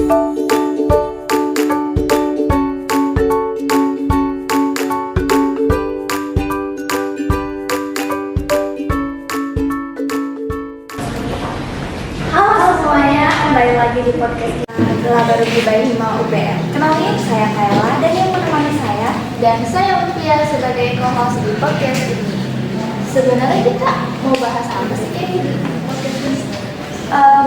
Kembali lagi di podcast Gelar Baru by Hima UPM. Kenalin, saya Kayla dan yang menemani saya Dan saya Olivia sebagai co-host di podcast ini. Sebenarnya kita mau bahas apa sih kayak di podcast ini?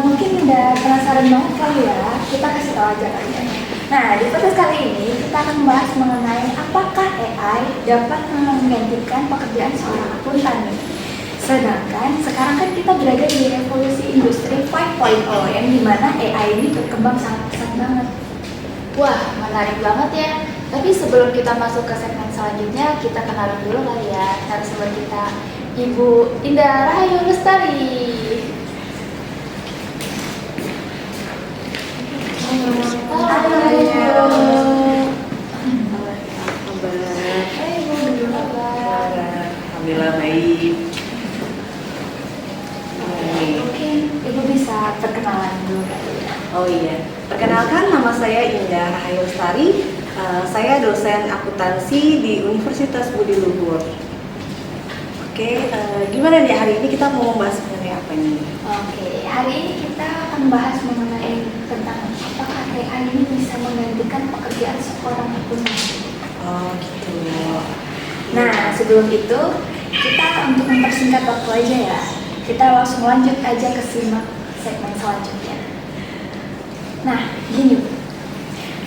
mungkin udah penasaran banget kali ya. Kita kasih tahu aja kali ya. Nah, di podcast kali ini kita akan membahas mengenai apakah AI dapat menggantikan pekerjaan seorang akuntan nih. Sedangkan sekarang kan kita berada di revolusi industri 5.0 yang dimana AI ini berkembang sangat pesat banget. Wah, menarik banget ya. Tapi sebelum kita masuk ke segmen selanjutnya, kita kenalan dulu kali ya narasumber kita, Ibu Indah Rahayu Lestari. Halo. Hai Ibu, apa kabar? Alhamdulillah baik. Mungkin Ibu bisa perkenalan dulu kali ya. Oh iya, perkenalkan nama saya Indah Rahayu Lestari. Saya dosen akuntansi di Universitas Budi Luhur. Oke, gimana nih hari ini kita mau membahas mengenai apa nih? Oke, hari ini kita akan bahas mengenai tentang apakah AI ini bisa menggantikan pekerjaan seorang akuntan. Oh gitu. Nah, sebelum itu kita untuk mempersingkat waktu aja ya, kita langsung lanjut aja ke simak segmen selanjutnya. Nah, gini Bu.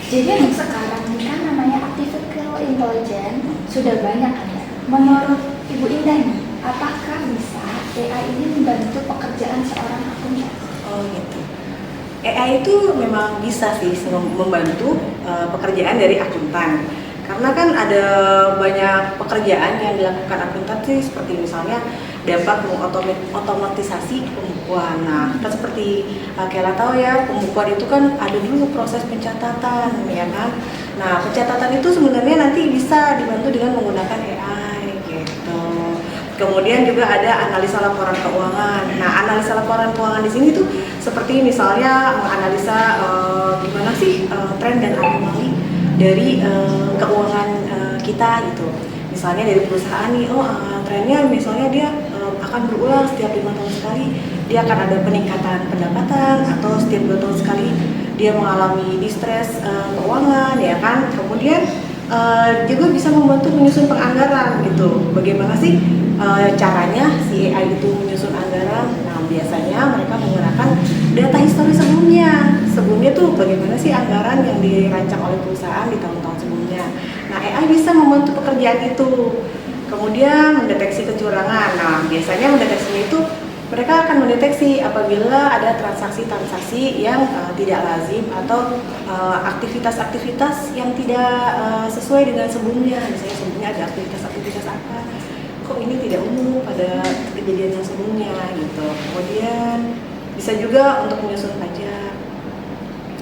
Jadi untuk sekarang ini kan namanya artificial intelligence sudah banyak kan ya. Menurut Ibu Indah nih, apakah bisa AI ini membantu pekerjaan seorang akuntan? Oh gitu. AI itu memang bisa sih membantu pekerjaan dari akuntan. Karena kan ada banyak pekerjaan yang dilakukan akuntan sih, seperti misalnya dapat mengotomatisasi pembukuan. Nah, kan seperti Kayla tahu ya, pembukuan itu kan ada dulu proses pencatatan, ya kan. Nah, pencatatan itu sebenarnya nanti bisa dibantu dengan menggunakan AI gitu. Kemudian juga ada analisa laporan keuangan. Nah, analisa laporan keuangan di sini tuh seperti misalnya menganalisa gimana sih tren dan anomali dari keuangan kita gitu. Misalnya dari perusahaan nih, trennya misalnya dia akan berulang setiap 5 tahun sekali, dia akan ada peningkatan pendapatan, atau setiap 2 tahun sekali dia mengalami distress keuangan, ya kan. Kemudian juga bisa membantu menyusun penganggaran gitu. Bagaimana sih caranya si AI itu menyusun anggaran? Nah, biasanya mereka menggunakan data histori sebelumnya. Sebelumnya tuh bagaimana sih anggaran yang dirancang oleh perusahaan di tahun-tahun sebelumnya. Nah, AI bisa membantu pekerjaan itu. Kemudian mendeteksi kecurangan. Nah, biasanya mendeteksinya itu mereka akan mendeteksi apabila ada transaksi-transaksi yang tidak lazim atau aktivitas-aktivitas yang tidak sesuai dengan sebelumnya. Misalnya sebelumnya ada aktivitas-aktivitas apa, kok ini tidak umum pada kejadian yang sebelumnya gitu. Kemudian bisa juga untuk menyusun pajak.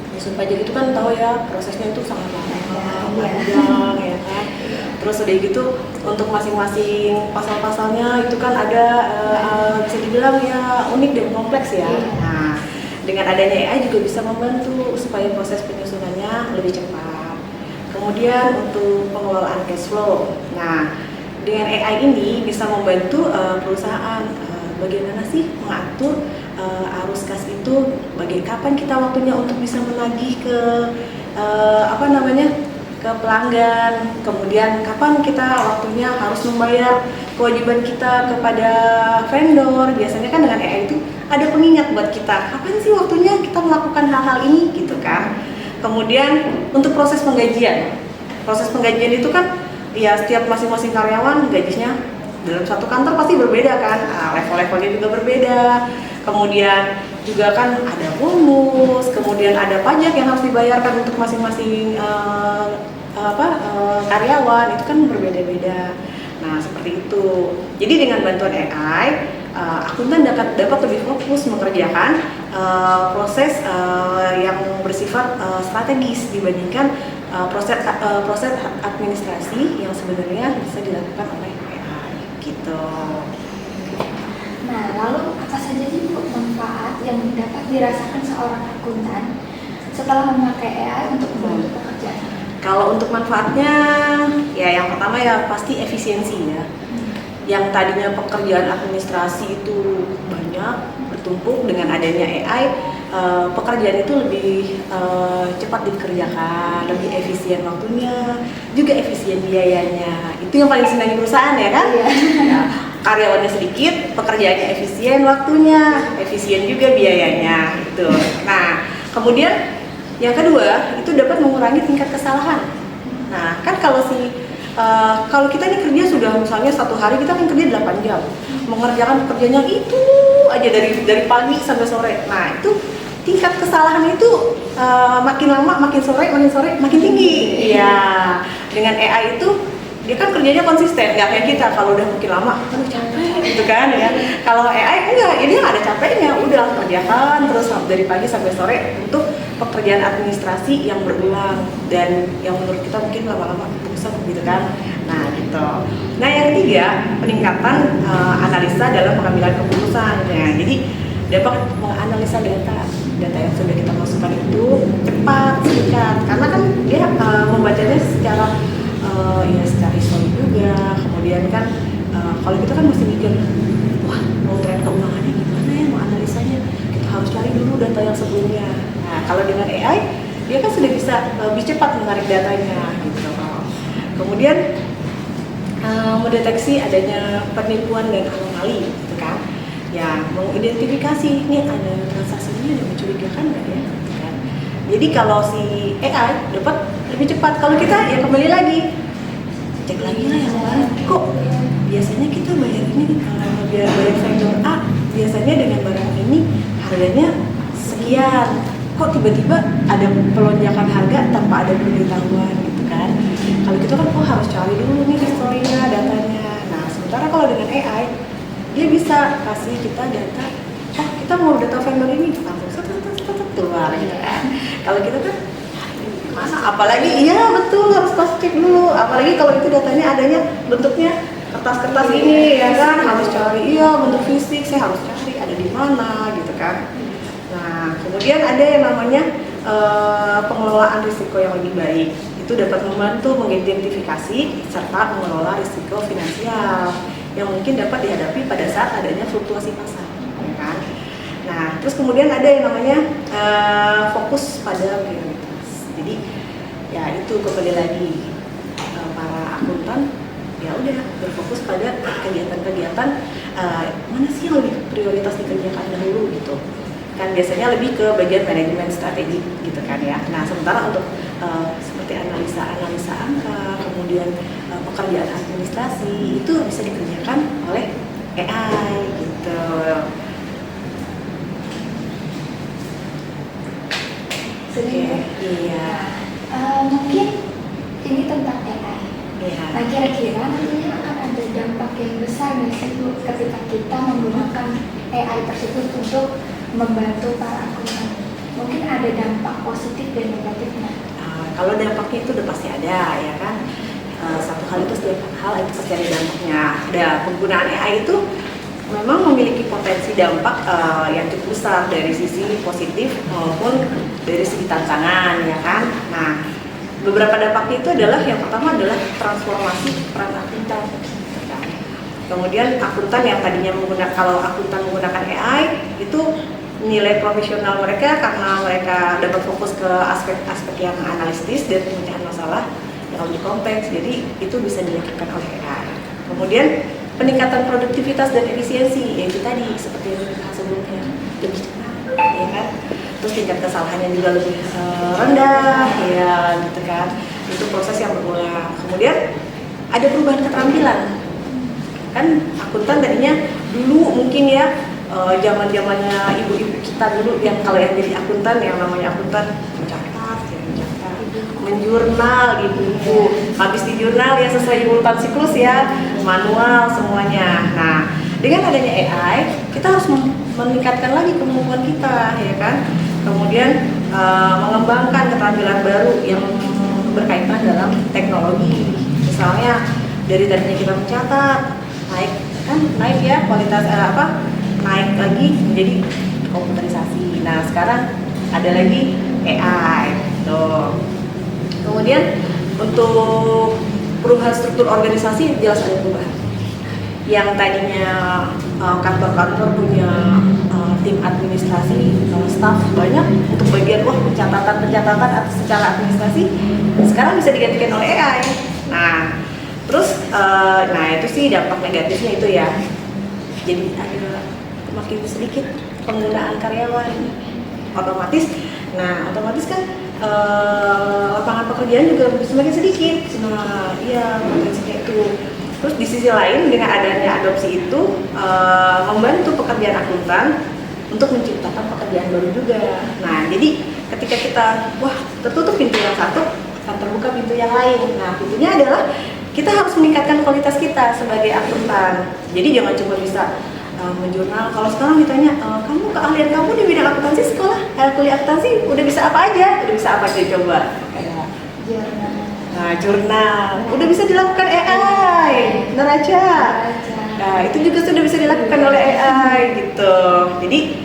Menyusun pajak itu kan tahu ya, prosesnya itu sangat lama, panjang ya kan. Terus udah gitu untuk masing-masing pasal-pasalnya itu kan ada bisa dibilang ya unik dan kompleks ya. Nah, dengan adanya AI juga bisa membantu supaya proses penyusunannya lebih cepat. Kemudian untuk pengelolaan cash flow. Nah, dengan AI ini bisa membantu perusahaan bagaimana sih mengatur arus kas itu, kapan kita waktunya untuk bisa menagih ke ke pelanggan, kemudian kapan kita waktunya harus membayar kewajiban kita kepada vendor. Biasanya kan dengan AI itu ada pengingat buat kita, kapan sih waktunya kita melakukan hal-hal ini gitu kan. Kemudian untuk proses penggajian itu kan ya setiap masing-masing karyawan gajinya dalam satu kantor pasti berbeda kan, level-levelnya juga berbeda. Kemudian juga kan ada bonus, kemudian ada pajak yang harus dibayarkan untuk masing-masing karyawan, itu kan berbeda-beda. Nah, seperti itu. Jadi dengan bantuan AI, akuntan dapat lebih fokus mengerjakan proses yang bersifat strategis dibandingkan proses administrasi yang sebenarnya bisa dilakukan oleh AI gitu. Nah, lalu apa saja sih Bu manfaat yang dapat dirasakan seorang akuntan setelah memakai AI untuk membantu pekerjaan? Kalau untuk manfaatnya, ya yang pertama ya pasti efisiensi ya. Yang tadinya pekerjaan administrasi itu banyak bertumpuk, dengan adanya AI, pekerjaan itu lebih cepat dikerjakan, lebih efisien waktunya, juga efisien biayanya. Itu yang paling senang di perusahaan ya kan? Iya. Ya, karyawannya sedikit, pekerjaannya efisien waktunya, efisien juga biayanya gitu. Nah, kemudian yang kedua itu dapat mengurangi tingkat kesalahan. Nah, kan kalau kita ini kerja sudah misalnya satu hari kita kan kerja 8 jam, mengerjakan pekerjaannya itu aja dari pagi sampai sore. Nah, itu tingkat kesalahan itu makin lama makin sore makin tinggi. Iya. Dengan AI itu dia kan kerjanya konsisten, nggak kayak kita kalau udah makin lama, aduh capek gitu kan ya. Kalau AI enggak, ya dia nggak ada capeknya, udah kerjakan terus dari pagi sampai sore untuk pekerjaan administrasi yang berulang dan yang menurut kita mungkin lama-lama bosan gitu kan. Nah gitu. Nah yang ketiga, peningkatan analisa dalam pengambilan keputusan. Ya, jadi dapat menganalisa data yang sudah kita masukkan itu cepat, singkat, karena kan dia membacanya secara secara historik juga. Kemudian kan kalau kita kan mesti mikir, wah mau tren keuangannya gimana ya, mau analisanya, kita harus cari dulu data yang sebelumnya. Nah kalau dengan AI dia kan sudah bisa lebih cepat menarik datanya gitu. Kemudian mendeteksi adanya penipuan dan anomali gitu kan. Ya, mengidentifikasi ini ada transaksinya yang mencurigakan nggak ya? Gitu kan. Jadi kalau si AI dapat lebih cepat, kalau kita ya kembali lagi cek lagi lah yang lain. Kok biasanya kita bayar ini biar bayar vendor A, biasanya dengan barang ini harganya sekian. Kok tiba-tiba ada pelonjakan harga tanpa ada pemberitahuan gitu kan? Kalau kita kan harus cari dulu nih historinya, datanya. Nah, sementara kalau dengan AI dia bisa kasih kita data, oh kita mau data vendor ini, langsung keluar gitu kan. Kalau kita kan mana, apalagi iya betul harus pas cek dulu, apalagi kalau itu datanya adanya bentuknya kertas-kertas ini ya kan, harus cari iya bentuk fisik, saya harus cari ada di mana gitu kan. Nah kemudian ada yang namanya pengelolaan risiko yang lebih baik, itu dapat membantu mengidentifikasi serta mengelola risiko finansial yang mungkin dapat dihadapi pada saat adanya fluktuasi pasar, ya kan? Nah, terus kemudian ada yang namanya fokus pada prioritas. Jadi, ya itu kembali lagi para akuntan, ya udah berfokus pada kegiatan-kegiatan mana sih yang lebih prioritas dikerjakan dahulu gitu. Kan biasanya lebih ke bagian manajemen strategi gitu kan ya. Nah, sementara untuk seperti analisa angka, kemudian pekerjaan administrasi itu bisa dikerjakan oleh AI gitu. Sehingga, Iya. mungkin ini tentang AI. Iya. Nah kira-kira nantinya akan ada dampak yang besar nggak sih Bu, ketika kita menggunakan AI tersebut untuk membantu para akuntan? Mungkin ada dampak positif dan negatifnya. Kalau dampaknya itu udah pasti ada ya kan. Satu hal itu setiap hal itu pasti ada dampaknya. Ada penggunaan AI itu memang memiliki potensi dampak yang cukup besar dari sisi positif maupun dari segi tantangan ya kan. Nah, beberapa dampaknya itu adalah yang pertama adalah transformasi peran akuntan. Kemudian akuntan yang tadinya kalau akuntan menggunakan AI itu nilai profesional mereka karena mereka dapat fokus ke aspek-aspek yang analitis dan pemecahan masalah yang lebih kompleks, jadi itu bisa dilakukan oleh AI. Kemudian peningkatan produktivitas dan efisiensi, yaitu tadi seperti yang kita bahas sebelumnya, lebih cepat, ya kan? Terus tingkat kesalahannya juga lebih rendah, ya gitu kan? Itu proses yang berulang. Kemudian ada perubahan keterampilan, kan akuntan tadinya dulu mungkin ya zaman-zamannya ibu-ibu kita dulu yang kalau yang jadi akuntan yang namanya akuntan mencatat, menjurnal di buku, habis di jurnal ya sesuai urutan siklus ya, manual semuanya. Nah, dengan adanya AI, kita harus meningkatkan lagi kemampuan kita, ya kan? Kemudian mengembangkan keterampilan baru yang berkaitan dalam teknologi. Misalnya dari tadinya kita mencatat, naik ya kualitas naik lagi menjadi komputerisasi. Nah, sekarang ada lagi AI. Tuh. Kemudian untuk perubahan struktur organisasi jelas ada perubahan. Yang tadinya kantor-kantor punya tim administrasi, staff banyak untuk bagian pencatatan atau secara administrasi, sekarang bisa digantikan oleh AI. Nah, terus itu sih dampak negatifnya itu ya. Jadi ada makin sedikit penggunaan karyawan, otomatis kan lapangan pekerjaan juga semakin sedikit. Nah, iya potensinya itu. Terus di sisi lain dengan adanya adopsi itu membantu pekerjaan akuntan untuk menciptakan pekerjaan baru juga. Nah, jadi ketika kita tertutup pintu yang satu, akan terbuka pintu yang lain. Nah, pintunya adalah kita harus meningkatkan kualitas kita sebagai akuntan. Jadi jangan cuma bisa menjurnal. Kalau sekarang ditanya, keahlian kamu di bidang akuntansi kuliah akuntansi udah bisa apa aja? Udah bisa apa aja coba? Jurnal. Nah, jurnal udah bisa dilakukan AI, neraca. Nah, itu juga sudah bisa dilakukan oleh AI gitu. Jadi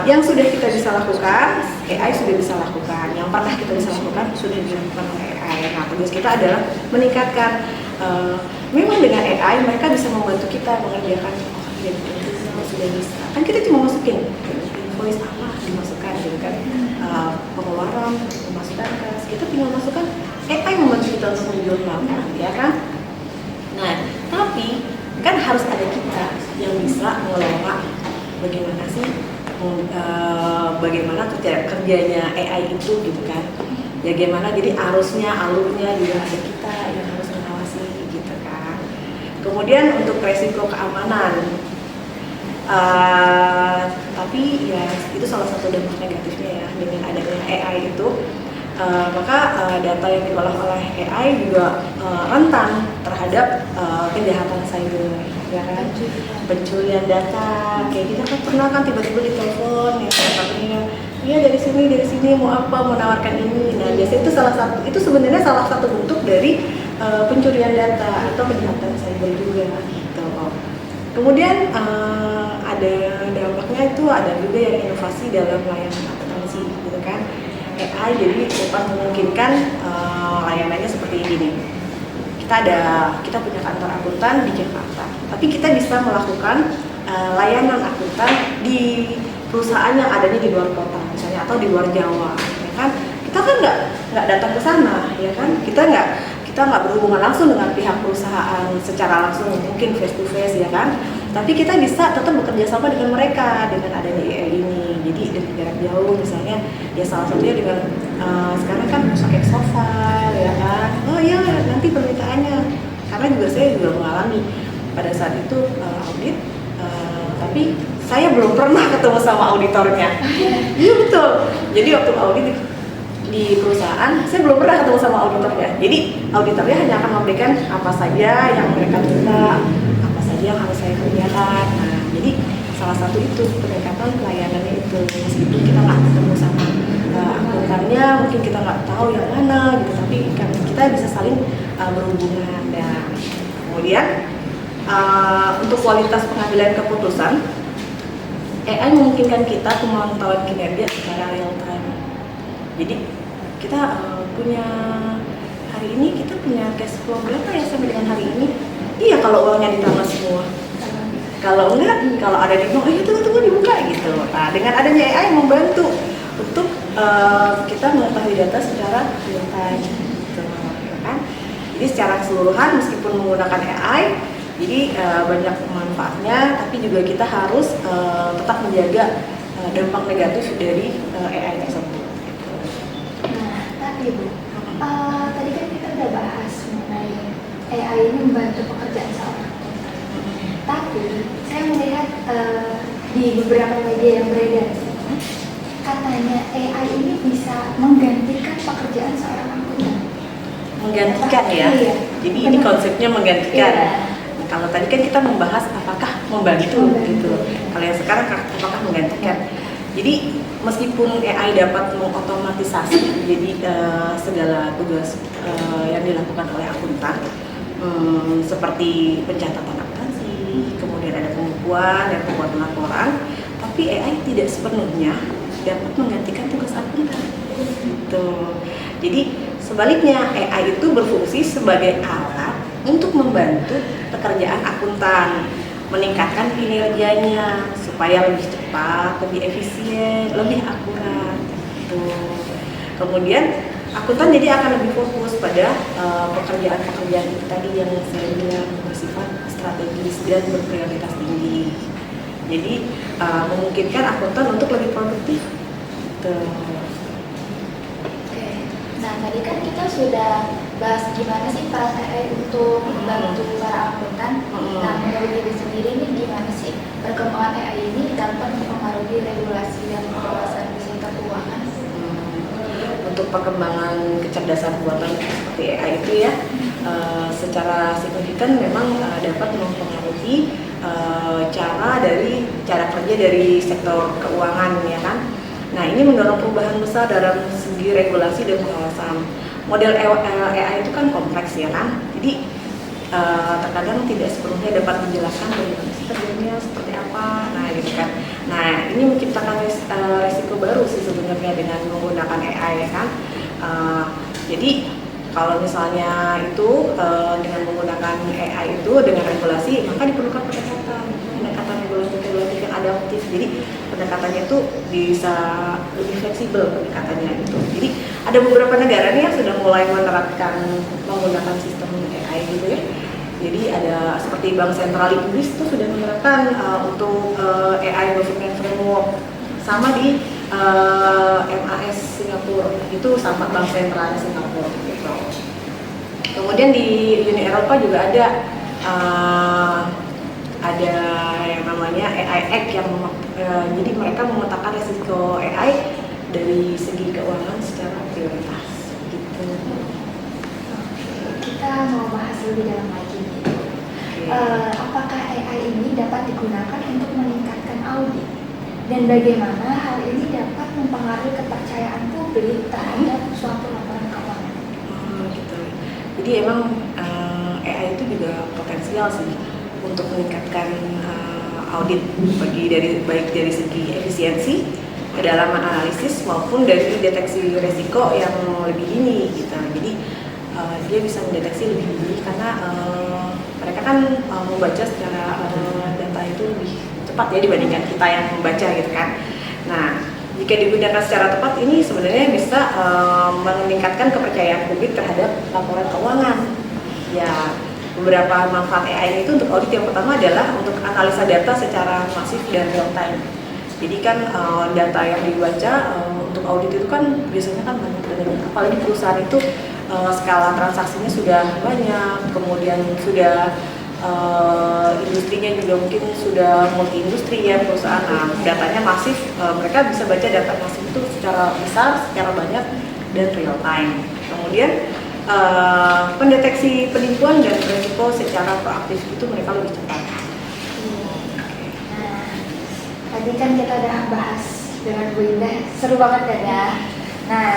yang sudah kita bisa lakukan, AI sudah bisa lakukan. Yang pernah kita bisa lakukan sudah dilakukan oleh AI. Nah, tugas kita adalah meningkatkan. Memang dengan AI mereka bisa membantu kita mengerjakan sudah bisa. Kan kita cuma masukin invoice apa dimasukkan gitu kan. Pengeluaran, pemasukan kas, kita tinggal masukkan. AI membantu kita untuk menjurnal, ya kan? Nah, tapi kan harus ada kita yang bisa mengelola bagaimana kerjanya AI itu gitu kan. Ya gimana, jadi alurnya juga ada kita yang harus mengawasi gitu kan. Kemudian untuk resiko keamanan, tapi ya itu salah satu dampak negatifnya ya dengan adanya AI itu. Maka data yang diolah oleh AI juga rentan terhadap kejahatan cyber, ya kan? Pencurian data. Kayak kita kan pernah kan tiba-tiba ditelepon, ya katanya, iya dari sini mau nawarkan ini. Nah, biasanya itu sebenarnya salah satu bentuk dari pencurian data atau kejahatan cyber juga. Gitu. Kemudian ada dampaknya itu ada juga yang inovasi dalam layanan akuntansi, gitu kan? AI jadi dapat memungkinkan layanannya seperti ini nih. Kita punya kantor akuntan di Jakarta, tapi kita bisa melakukan layanan akuntan di perusahaan yang adanya di luar kota, misalnya atau di luar Jawa, ya kan? Kita kan nggak datang ke sana, ya kan? Kita nggak berhubungan langsung dengan pihak perusahaan secara langsung, mungkin face to face, ya kan? Tapi kita bisa tetap bekerja sama dengan mereka dengan adanya AI ini. Jadi dari jarak jauh misalnya, ya salah satunya dengan sekarang kan pakai Excel, ya kan? Oh iya, nanti permintaannya. Karena saya juga mengalami pada saat itu audit, tapi saya belum pernah ketemu sama auditornya. Iya betul. Jadi waktu audit di perusahaan, saya belum pernah ketemu sama auditornya. Jadi auditornya hanya akan memberikan apa saja yang mereka minta, apa saja yang harus saya kerjakan. Nah, jadi salah satu itu peningkatan pelayanannya itu. Meskipun kita nggak ketemu sama akuntannya, mungkin kita nggak tahu yang mana gitu, tapi kan kita bisa saling berhubungan. Dan kemudian untuk kualitas pengambilan keputusan, AI memungkinkan kita pemantauan kinerja secara real time. Jadi kita punya hari ini kita punya cash flow berapa ya sampai dengan hari ini? Iya, kalau uangnya ditambah semua. Kalau enggak, kalau ada di bank, tunggu dibuka gitu. Nah, dengan adanya AI membantu untuk kita mengetahui data secara real time, gitu, kan? Jadi secara keseluruhan meskipun menggunakan AI, jadi banyak manfaatnya, tapi juga kita harus tetap menjaga dampak negatif dari AI tersebut. Nah, tapi Bu, tadi kan kita udah bahas mengenai AI ini membantu pekerjaan seorang. Tapi saya melihat di beberapa media yang beredar, katanya AI ini bisa menggantikan pekerjaan seorang akuntan. Menggantikan ya? Iya. Jadi ini konsepnya menggantikan. Iya. Nah, kalau tadi kan kita membahas apakah membantu gitu. Kalau yang sekarang apakah menggantikan. Jadi meskipun AI dapat mengotomatisasi jadi segala tugas yang dilakukan oleh akuntan, seperti pencatatan akuntansi, kemudian ada pembukuan dan pembuatan laporan, tapi AI tidak sepenuhnya dapat menggantikan tugas akuntan. Gitu. Jadi sebaliknya AI itu berfungsi sebagai alat untuk membantu pekerjaan akuntan, meningkatkan kinerjanya supaya lebih cepat, lebih efisien, lebih akurat. Gitu. Kemudian akuntan jadi akan lebih fokus pada pekerjaan-pekerjaan itu tadi yang saya bilang bersifat strategis dan berprioritas tinggi. Jadi memungkinkan akuntan untuk lebih produktif. Gitu. Oke. Nah, tadi kan kita sudah bahas gimana sih peran AI untuk membantu para akuntan. Nah, menurut diri sendiri nih gimana sih perkembangan AI ini dapat mempengaruhi regulasi dan pengawasan di sektor keuangan? Untuk perkembangan kecerdasan buatan seperti AI itu ya, secara signifikan memang dapat mempengaruhi cara kerja dari sektor keuangan ya kan. Nah, ini mendorong perubahan besar dalam segi regulasi dan pengawasan. Model AI itu kan kompleks ya kan, jadi terkadang tidak sepenuhnya dapat menjelaskan bagaimana sih kerjanya seperti apa. Nah, gitu kan. Nah, ini menciptakan risiko baru sih sebenarnya dengan menggunakan AI ya kan. Jadi kalau misalnya itu dengan menggunakan AI itu dengan regulasi, maka diperlukan pendekatan regulasi yang adaptif. Jadi pendekatannya itu bisa lebih fleksibel pendekatannya gitu. Jadi ada beberapa negara nih yang sudah mulai menerapkan menggunakan sistem AI gitu ya. Jadi ada seperti Bank Sentral Inggris itu sudah menerapkan untuk AI Government Framework, sama di MAS Singapura itu sama Bank Sentral Singapura gitu. Kemudian di Uni Eropa juga ada yang namanya AI Act yang jadi mereka memetakan risiko AI dari segi keuangan secara prioritas gitu. Kita mau bahas lebih dalam lagi nih. Apakah AI ini dapat digunakan untuk meningkatkan audit? Dan bagaimana hal ini dapat mempengaruhi kepercayaan publik terhadap suatu laporan keuangan? Gitu. Jadi emang AI itu juga potensial sih untuk meningkatkan audit baik dari segi efisiensi, kedalaman analisis maupun dari deteksi risiko yang lebih dini gitu. Jadi dia bisa mendeteksi lebih dini karena mereka kan membaca secara data itu lebih cepat ya dibandingkan kita yang membaca gitu kan. Nah, jika digunakan secara tepat ini sebenarnya bisa meningkatkan kepercayaan publik terhadap laporan keuangan. Ya, beberapa manfaat AI itu untuk audit yang pertama adalah untuk analisa data secara masif dan real time. Jadi kan data yang dibaca untuk audit itu kan biasanya kan banyak datanya. Apalagi perusahaan itu skala transaksinya sudah banyak, kemudian sudah industrinya juga mungkin sudah multi industri ya perusahaan. Nah, datanya masif, mereka bisa baca data masif itu secara besar, secara banyak dan real time. Kemudian pendeteksi penipuan dan risiko secara proaktif itu mereka lebih cepat. Nah, tadi kan kita udah bahas dengan Bu Indah, seru banget kan ya. Nah,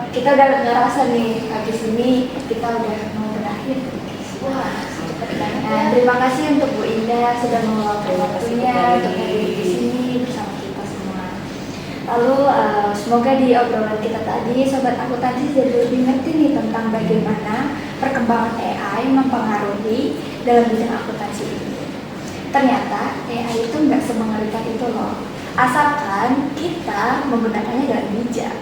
kita udah ngerasa nih habis ini kita udah mau berakhir. Wah. Nah, terima kasih untuk Bu Indah sudah meluangkan waktunya untuk hadir di sini bersama kita semua. Lalu semoga di obrolan kita tadi Sobat Akuntansi jadi lebih ngerti nih tentang bagaimana perkembangan AI mempengaruhi dalam bidang akuntansi ini. Ternyata AI itu nggak semengerikan itu loh, asalkan kita menggunakannya dengan bijak.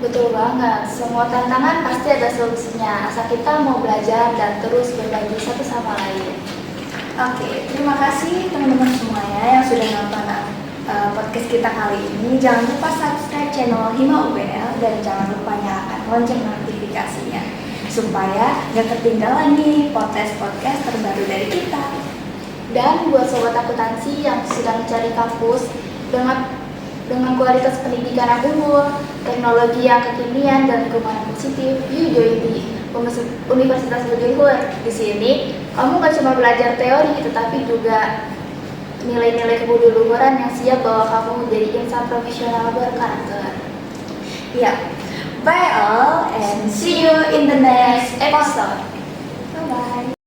Betul banget, semua tantangan pasti ada solusinya, asal kita mau belajar dan terus berbagi satu sama lain. Oke, terima kasih teman-teman semuanya yang sudah nonton podcast kita kali ini. Jangan lupa subscribe channel Hima UBL dan jangan lupa nyalakan lonceng notifikasinya supaya gak ketinggalan nih podcast terbaru dari kita. Dan buat sobat akuntansi yang sedang mencari kampus dengan kualitas pendidikan yang unggul, teknologi yang kekinian dan lingkungan positif, yuk join di Universitas Budiluhur. Di sini kamu gak cuma belajar teori, tetapi juga nilai-nilai kebudiluhuran yang siap bawa kamu menjadi insan profesional berkarakter. Ya, bye all and see you in the next episode. Bye bye.